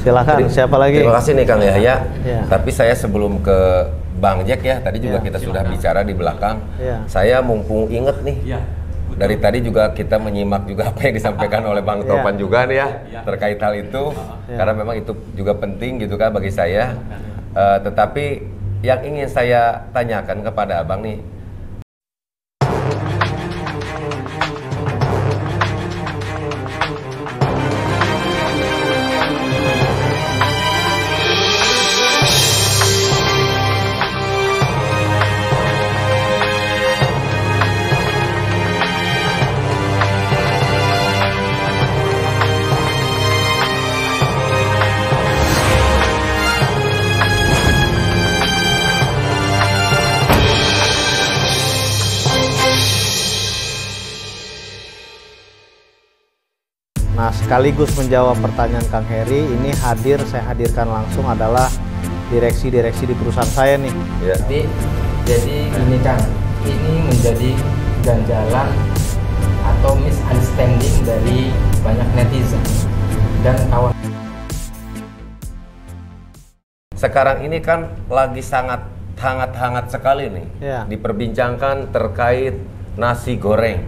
Silakan, siapa lagi? Terima kasih nih Kang Yahya. Ya. Tapi saya sebelum ke Bang Jack ya, tadi juga kita sudah bicara di belakang. Saya mumpung inget nih, dari tadi juga kita menyimak juga apa yang disampaikan oleh Bang Topan juga nih ya, terkait hal itu. Karena memang itu juga penting gitu kan bagi saya. Tetapi yang ingin saya tanyakan kepada Abang nih, Nah, sekaligus menjawab pertanyaan Kang Heri, ini saya hadirkan langsung adalah direksi-direksi di perusahaan saya nih. ya. Jadi ini Kang, ini menjadi ganjalan atau misunderstanding dari banyak netizen dan kawan. Sekarang ini kan lagi sangat hangat-hangat sekali nih, diperbincangkan terkait nasi goreng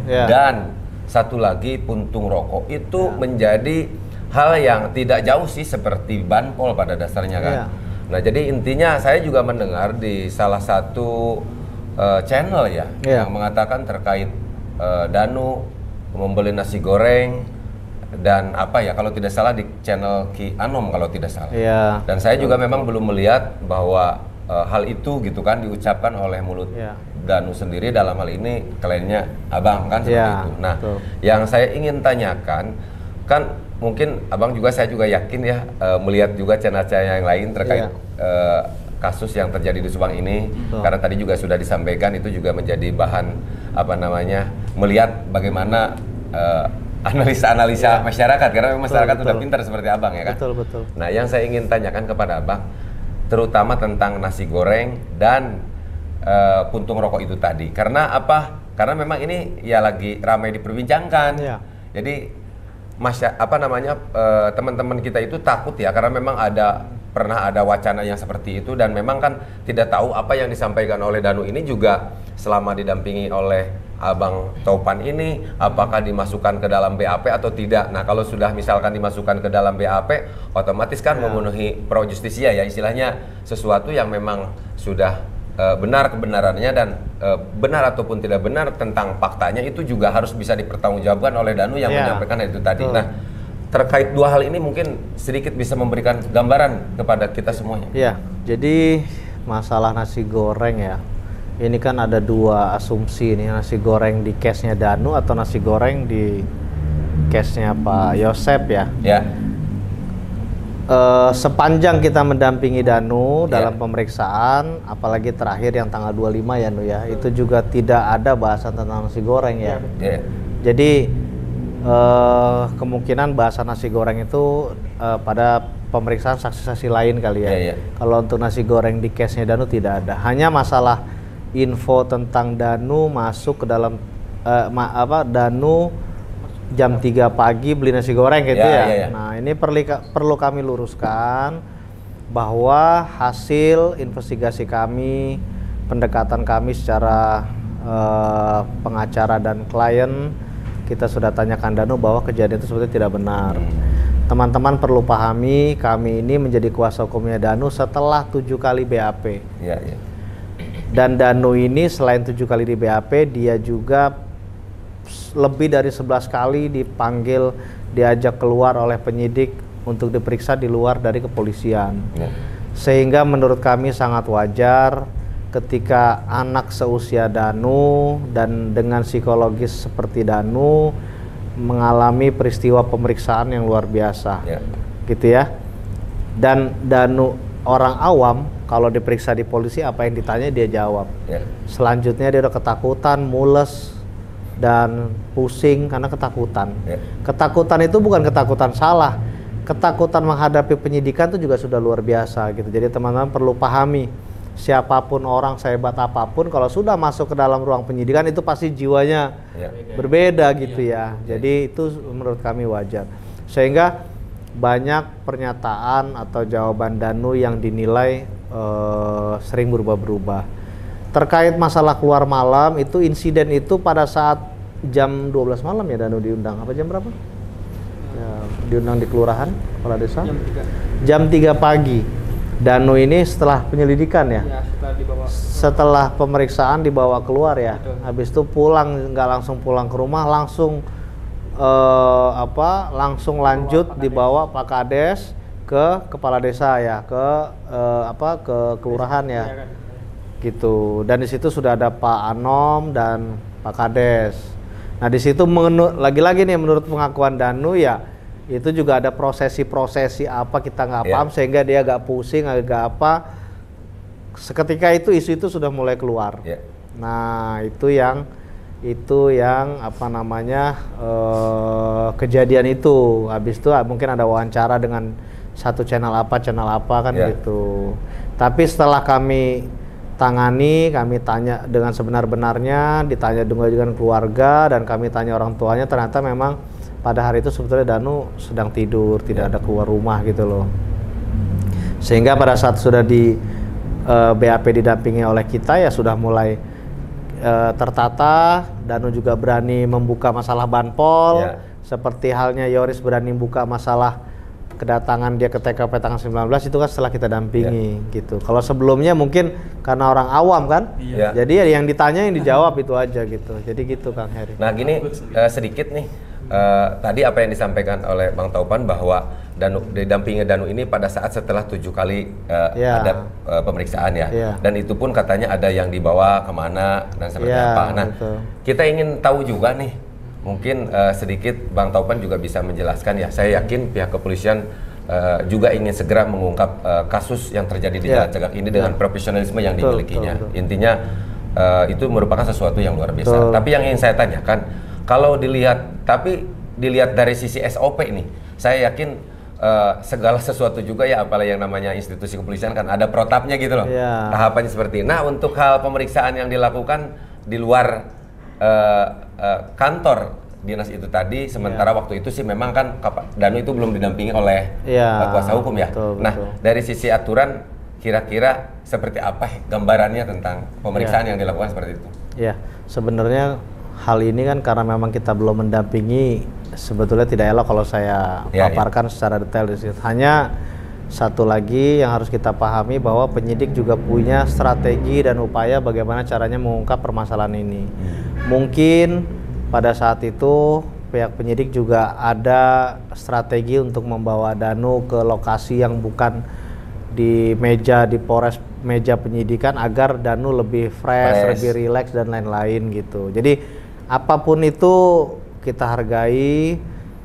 dan satu lagi puntung rokok itu menjadi hal yang tidak jauh sih seperti banpol pada dasarnya kan. Nah jadi intinya saya juga mendengar di salah satu channel yang mengatakan terkait Danu membeli nasi goreng dan apa ya kalau tidak salah di channel Ki Anom kalau tidak salah. Dan saya juga memang belum melihat bahwa hal itu gitu kan diucapkan oleh mulut Danu sendiri, dalam hal ini kliennya Abang kan seperti itu. Nah, yang saya ingin tanyakan kan mungkin Abang juga, saya juga yakin ya melihat juga channel-channel yang lain terkait kasus yang terjadi di Subang ini. Karena tadi juga sudah disampaikan itu juga menjadi bahan apa namanya melihat bagaimana analisa-analisa masyarakat, karena masyarakat sudah pintar seperti Abang ya kan. Nah, yang saya ingin tanyakan kepada Abang terutama tentang nasi goreng dan puntung rokok itu tadi. Karena apa? Karena memang ini ya lagi ramai diperbincangkan. Jadi teman-teman kita itu takut ya, karena memang pernah ada wacana yang seperti itu dan memang kan tidak tahu apa yang disampaikan oleh Danu ini juga selama didampingi oleh Abang Topan ini apakah dimasukkan ke dalam BAP atau tidak. Nah, kalau sudah misalkan dimasukkan ke dalam BAP, otomatis kan memenuhi pro justisia ya, istilahnya sesuatu yang memang sudah benar kebenarannya dan benar ataupun tidak benar tentang faktanya itu juga harus bisa dipertanggungjawabkan oleh Danu yang menyampaikan itu tadi. Nah, terkait dua hal ini mungkin sedikit bisa memberikan gambaran kepada kita semuanya. Jadi masalah nasi goreng ya, ini kan ada dua asumsi nih, nasi goreng di case-nya Danu atau nasi goreng di case-nya Pak Yosep ya. Sepanjang kita mendampingi Danu dalam pemeriksaan, apalagi terakhir yang tanggal 25 ya Nu ya, itu juga tidak ada bahasan tentang nasi goreng ya. Jadi kemungkinan bahasan nasi goreng itu pada pemeriksaan saksi-saksi lain kali ya. Kalau untuk nasi goreng di case-nya Danu tidak ada. Hanya masalah info tentang Danu masuk ke dalam Danu jam 3 pagi beli nasi goreng gitu ya. Nah, ini perlu kami luruskan bahwa hasil investigasi kami, pendekatan kami secara pengacara dan klien, kita sudah tanyakan Danu bahwa kejadian itu sebetulnya tidak benar. Teman-teman perlu pahami, kami ini menjadi kuasa hukumnya Danu setelah 7 kali BAP. Dan Danu ini selain 7 kali di BAP, dia juga lebih dari 11 kali dipanggil, diajak keluar oleh penyidik untuk diperiksa di luar dari kepolisian. Sehingga menurut kami sangat wajar ketika anak seusia Danu dan dengan psikologis seperti Danu mengalami peristiwa pemeriksaan yang luar biasa. Gitu ya. Dan Danu orang awam kalau diperiksa di polisi apa yang ditanya dia jawab. Selanjutnya dia udah ketakutan, mules dan pusing karena ketakutan. Ketakutan itu bukan ketakutan salah, ketakutan menghadapi penyidikan itu juga sudah luar biasa gitu. Jadi teman-teman perlu pahami, siapapun orang sehebat apapun kalau sudah masuk ke dalam ruang penyidikan itu pasti jiwanya berbeda gitu ya. Jadi itu menurut kami wajar. Sehingga banyak pernyataan atau jawaban Danu yang dinilai sering berubah-berubah. Terkait masalah keluar malam, itu insiden itu pada saat jam 12 malam ya Danu diundang. Apa jam berapa? Ya, diundang di kelurahan, kepala desa. Jam 3 pagi. Danu ini setelah penyelidikan ya? Ya, setelah pemeriksaan dibawa keluar ya. Betul. Habis itu pulang, nggak langsung pulang ke rumah, langsung langsung lanjut dibawa Pak Kades ke kepala desa ya, ke kelurahan ya, gitu. Dan di situ sudah ada Pak Anom dan Pak Kades. Nah di situ lagi-lagi nih menurut pengakuan Danu ya, itu juga ada prosesi apa kita nggak paham sehingga dia agak pusing, agak apa. Seketika itu isu itu sudah mulai keluar. Nah itu yang kejadian itu. Habis itu mungkin ada wawancara dengan satu channel apa kan gitu. Tapi setelah kami tangani, kami tanya dengan sebenar-benarnya, ditanya dengan keluarga dan kami tanya orang tuanya, ternyata memang pada hari itu sebetulnya Danu sedang tidur, tidak ada keluar rumah gitu loh. Sehingga pada saat sudah di BAP didampingi oleh kita ya sudah mulai tertata. Danu juga berani membuka masalah banpol, seperti halnya Yoris berani membuka masalah kedatangan dia ke TKP tanggal 19 itu kan setelah kita dampingi gitu. Kalau sebelumnya mungkin karena orang awam kan, jadi yang ditanya yang dijawab itu aja gitu. Jadi gitu Kang Heri. Nah gini sedikit nih, tadi apa yang disampaikan oleh Bang Taupan bahwa didampingi Danu ini pada saat setelah 7 kali ada pemeriksaan ya, dan itu pun katanya ada yang dibawa kemana dan seperti apa. Nah kita ingin tahu juga nih. Mungkin sedikit Bang Taupan juga bisa menjelaskan ya. Saya yakin pihak kepolisian juga ingin segera mengungkap kasus yang terjadi di Jalan Cegak ini dengan profesionalisme yang dimilikinya. Intinya itu merupakan sesuatu yang luar biasa. Tapi yang ingin saya tanyakan, kalau dilihat dari sisi SOP ini, saya yakin segala sesuatu juga ya, apalagi yang namanya institusi kepolisian kan ada protapnya gitu loh. Tahapannya seperti ini. Nah untuk hal pemeriksaan yang dilakukan di luar kantor dinas itu tadi, sementara waktu itu sih memang kan Danu itu belum didampingi oleh kuasa hukum ya. Nah dari sisi aturan kira-kira seperti apa gambarannya tentang pemeriksaan yang dilakukan seperti itu? Ya sebenarnya hal ini kan karena memang kita belum mendampingi, sebetulnya tidak elok kalau saya paparkan secara detail di situ. Hanya satu lagi yang harus kita pahami bahwa penyidik juga punya strategi dan upaya bagaimana caranya mengungkap permasalahan ini. Mungkin pada saat itu pihak penyidik juga ada strategi untuk membawa Danu ke lokasi yang bukan di Polres meja penyidikan agar Danu lebih fresh, lebih rileks dan lain-lain gitu. Jadi apapun itu kita hargai,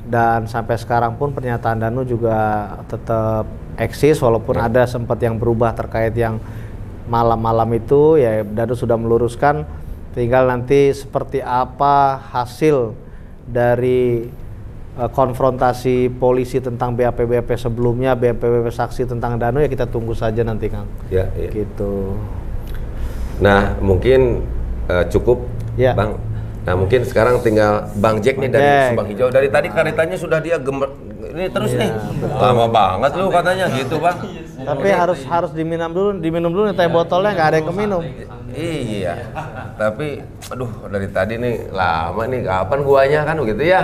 dan sampai sekarang pun pernyataan Danu juga tetap eksis walaupun ada sempat yang berubah terkait yang malam-malam itu ya. Danu sudah meluruskan, tinggal nanti seperti apa hasil dari konfrontasi polisi tentang BAP sebelumnya, BAP saksi tentang Danu ya kita tunggu saja nanti Kang. Gitu. Nah mungkin cukup Bang. Nah mungkin sekarang tinggal Bang Jack nih dari Subang Hijau. Dari tadi karitanya sudah dia ini terus nih. Lama banget lu katanya gitu Bang. Tapi harus diminum dulu nih teh botolnya, nggak ada yang keminum. Iya. Tapi aduh dari tadi nih lama nih, kapan guanya kan begitu ya.